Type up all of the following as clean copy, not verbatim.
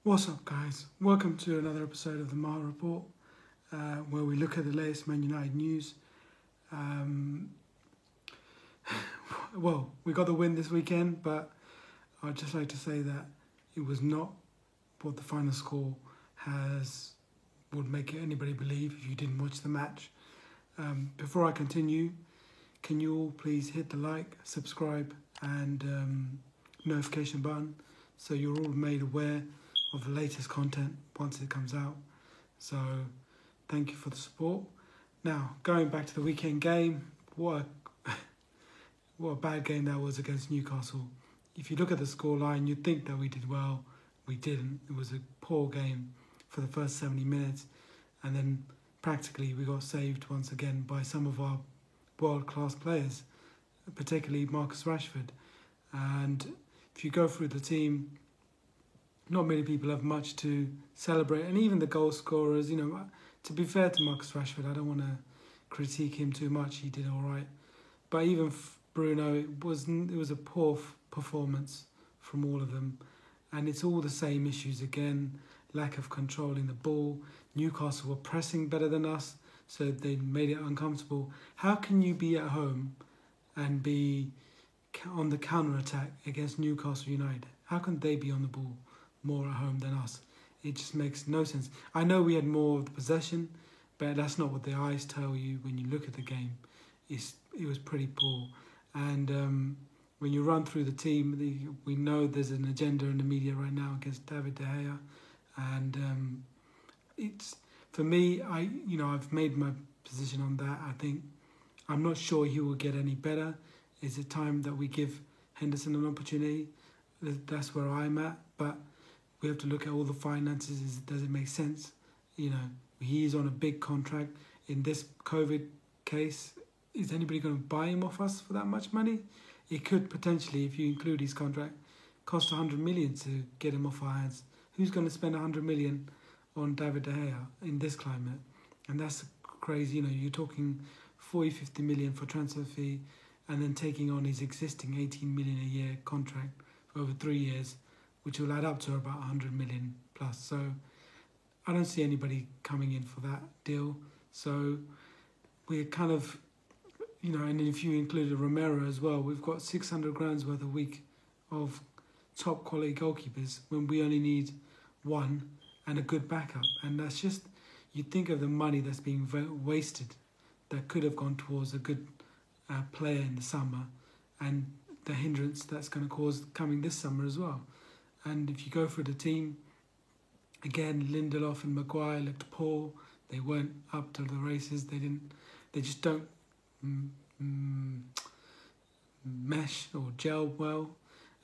What's up, guys? Welcome to another episode of the Maher Report, where we look at the latest Man United news. Well, we got the win this weekend, but I'd just like to say that it was not what the final score would make anybody believe if you didn't watch the match. Before I continue, can you all please hit the like, subscribe, and notification button so you're all made aware of the latest content once it comes out. So thank you for the support. Now, going back to the weekend game, what a bad game that was against Newcastle. If you look at the scoreline, you'd think that we did well. We didn't. It was a poor game for the first 70 minutes, and then practically we got saved once again by some of our world-class players, particularly Marcus Rashford. And if you go through the team, not many people have much to celebrate, and even the goal scorers, to be fair to Marcus Rashford, I don't want to critique him too much. He did all right, but even Bruno, it was a poor performance from all of them, and it's all the same issues again: lack of controlling the ball. Newcastle were pressing better than us, so they made it uncomfortable. How can you be at home and be on the counter-attack against Newcastle United? How can they be on the ball more at home than us? It just makes no sense. I know we had more of the possession, but that's not what the eyes tell you when you look at the game. It was pretty poor. And when you run through the team, we know there's an agenda in the media right now against David De Gea. And it's, for me, I've made my position on that. I'm not sure he will get any better. Is it time that we give Henderson an opportunity? That's where I'm at. But we have to look at all the finances. Does it make sense? He is on a big contract. In this COVID case, is anybody going to buy him off us for that much money? It could potentially, if you include his contract, cost 100 million to get him off our hands. Who's going to spend 100 million on David De Gea in this climate? And that's crazy. You're talking 40, 50 million for transfer fee, and then taking on his existing 18 million a year contract for over 3 years, which will add up to about 100 million plus. So I don't see anybody coming in for that deal. So we're kind of, and if you include Romero as well, we've got 600 grand's worth a week of top quality goalkeepers when we only need one and a good backup. And that's just, you think of the money that's being wasted that could have gone towards a good player in the summer, and the hindrance that's going to cause coming this summer as well. And if you go through the team, again, Lindelof and Maguire looked poor. They weren't up to the races. They just don't mesh or gel well.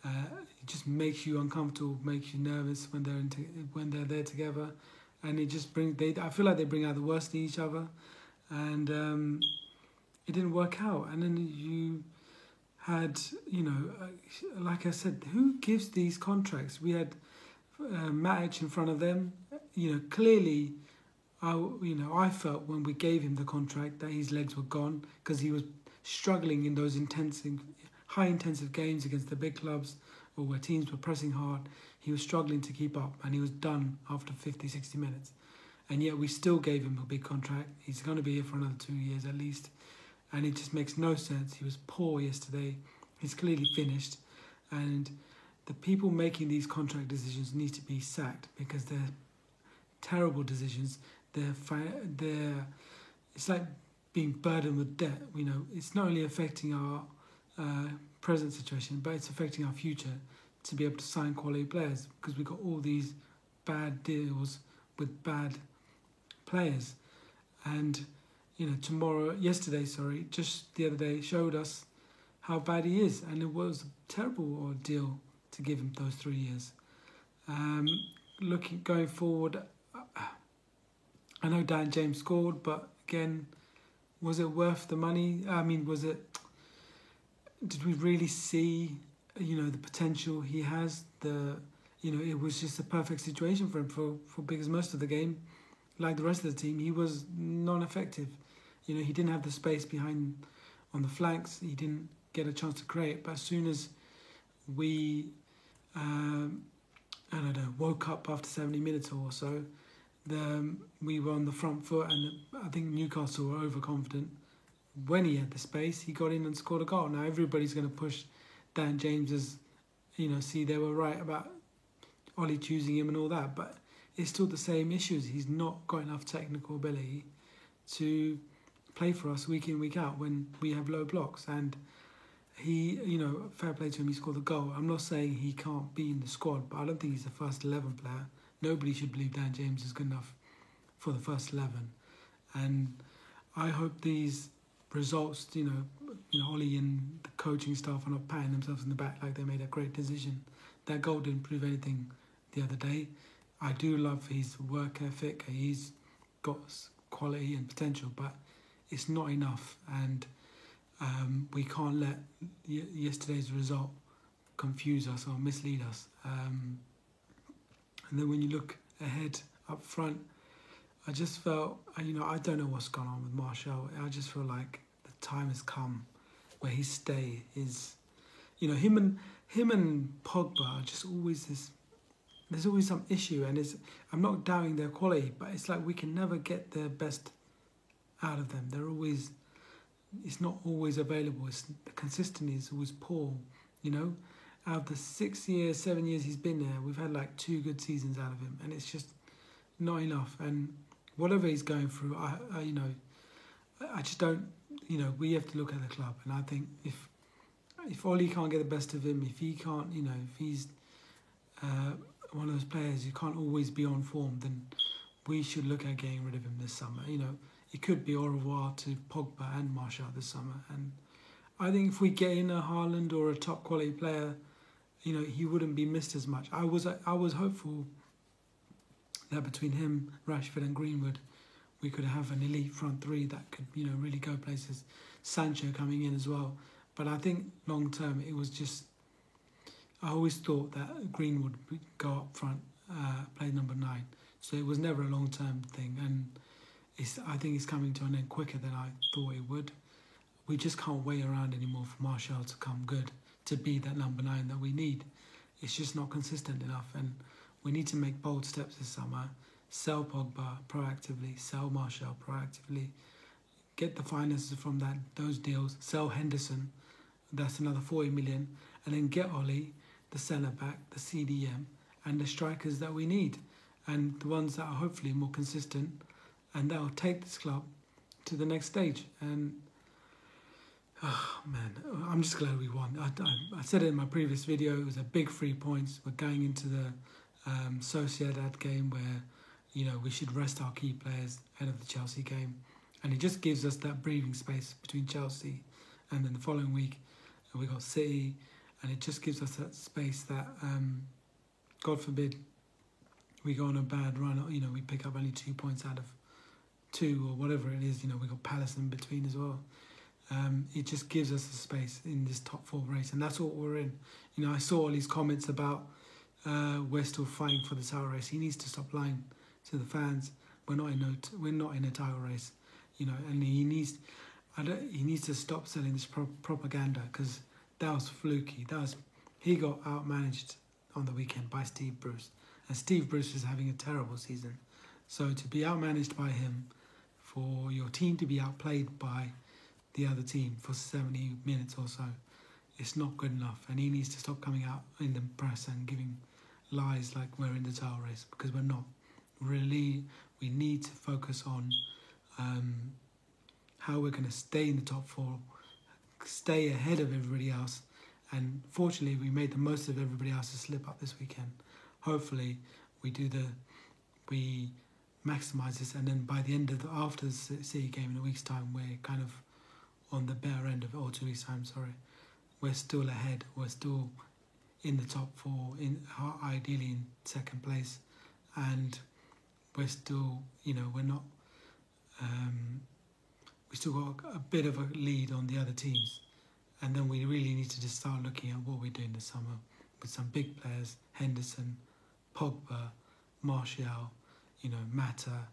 It just makes you uncomfortable, makes you nervous when they're there together, and it just I feel like they bring out the worst in each other, and it didn't work out. And then you had, like I said, who gives these contracts? We had Matic in front of them. Clearly, I felt when we gave him the contract that his legs were gone, because he was struggling in those high intensive games against the big clubs or where teams were pressing hard. He was struggling to keep up, and he was done after 50, 60 minutes. And yet we still gave him a big contract. He's going to be here for another 2 years at least. And it just makes no sense. He was poor yesterday. He's clearly finished. And the people making these contract decisions need to be sacked, because they're terrible decisions. It's like being burdened with debt. It's not only affecting our present situation, but it's affecting our future to be able to sign quality players, because we've got all these bad deals with bad players. And yesterday, just the other day, showed us how bad he is, and it was a terrible ordeal to give him those 3 years. Going forward, I know Dan James scored, but again, was it worth the money? Did we really see, the potential he has? It was just a perfect situation for him because most of the game, like the rest of the team, he was non-effective. He didn't have the space behind on the flanks. He didn't get a chance to create. But as soon as we woke up after 70 minutes or so. We were on the front foot, and I think Newcastle were overconfident. When he had the space, he got in and scored a goal. Now everybody's going to push Dan James as, see they were right about Ollie choosing him and all that, but it's still the same issues. He's not got enough technical ability to play for us week in, week out when we have low blocks. And he, fair play to him, he scored the goal. I'm not saying he can't be in the squad, but I don't think he's a first 11 player. Nobody should believe Dan James is good enough for the first 11. And I hope these results, Ollie and the coaching staff are not patting themselves in the back like they made a great decision. That goal didn't prove anything the other day. I do love his work ethic. He's got quality and potential, but it's not enough. And we can't let yesterday's result confuse us or mislead us. And then when you look ahead up front, I just felt, I don't know what's gone on with Martial. I just feel like the time has come where his stay is, him and Pogba are just always this. There's always some issue, and I'm not doubting their quality, but it's like we can never get the best out of them. It's not always available. The consistency is always poor, Out of the 6 years, 7 years he's been there, we've had like 2 good seasons out of him, and it's just not enough. And whatever he's going through, I just don't, we have to look at the club. And I think if Ollie can't get the best of him, if he can't, if he's one of those players who can't always be on form, then we should look at getting rid of him this summer. It could be au revoir to Pogba and Martial this summer. And I think if we get in a Haaland or a top quality player, he wouldn't be missed as much. I was hopeful that between him, Rashford and Greenwood, we could have an elite front three that could, really go places. Sancho coming in as well. But I think long term, it was just, I always thought that Greenwood would go up front, play number 9. So it was never a long term thing. And I think it's coming to an end quicker than I thought it would. We just can't wait around anymore for Martial to come good, to be that number 9 that we need. It's just not consistent enough, and we need to make bold steps this summer. Sell Pogba proactively, sell Martial proactively, get the finances from those deals, sell Henderson, that's another 40 million, and then get Ollie, the centre-back, the CDM, and the strikers that we need, and the ones that are hopefully more consistent, and that will take this club to the next stage. And oh man, I'm just glad we won. I said it in my previous video, it was a big 3 points. We're going into the Sociedad game where, we should rest our key players ahead of the Chelsea game. And it just gives us that breathing space between Chelsea and then the following week we got City, and it just gives us that space that, God forbid, we go on a bad run, we pick up only 2 points out of 2 or whatever it is, we got Palace in between as well. It just gives us the space in this top 4 race, and that's what we're in. I saw all these comments about we're still fighting for the title race. He needs to stop lying to the fans. We're not in a title race, and he needs to stop selling this propaganda, because that was fluky. He got outmanaged on the weekend by Steve Bruce, and Steve Bruce is having a terrible season. So to be outmanaged by him, for your team to be outplayed by the other team for 70 minutes or so, it's not good enough, and he needs to stop coming out in the press and giving lies like we're in the title race, because we're not. Really, we need to focus on how we're going to stay in the top 4, stay ahead of everybody else, and fortunately we made the most of everybody else's slip up this weekend. Hopefully we maximise this, and then by the end of after the City game in a week's time, we're kind of on the better end of it, or 2 weeks time, we're still ahead, we're still in the top 4, ideally in second place, and we're still, we're not, we still got a bit of a lead on the other teams, and then we really need to just start looking at what we're doing this summer with some big players, Henderson, Pogba, Martial, Mata,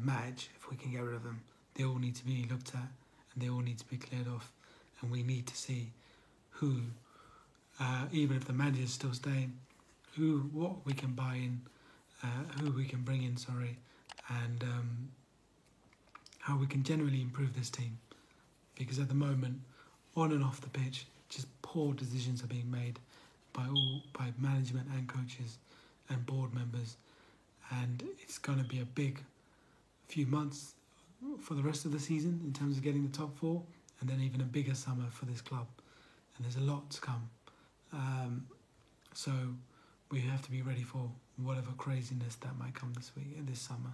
Madge, if we can get rid of them. They all need to be looked at, and they all need to be cleared off, and we need to see who, even if the manager's still staying, what we can buy in, who we can bring in, and how we can generally improve this team. Because at the moment, on and off the pitch, just poor decisions are being made by management and coaches and board members, and it's going to be a big few months for the rest of the season in terms of getting the top four, and then even a bigger summer for this club. And there's a lot to come. So we have to be ready for whatever craziness that might come this summer.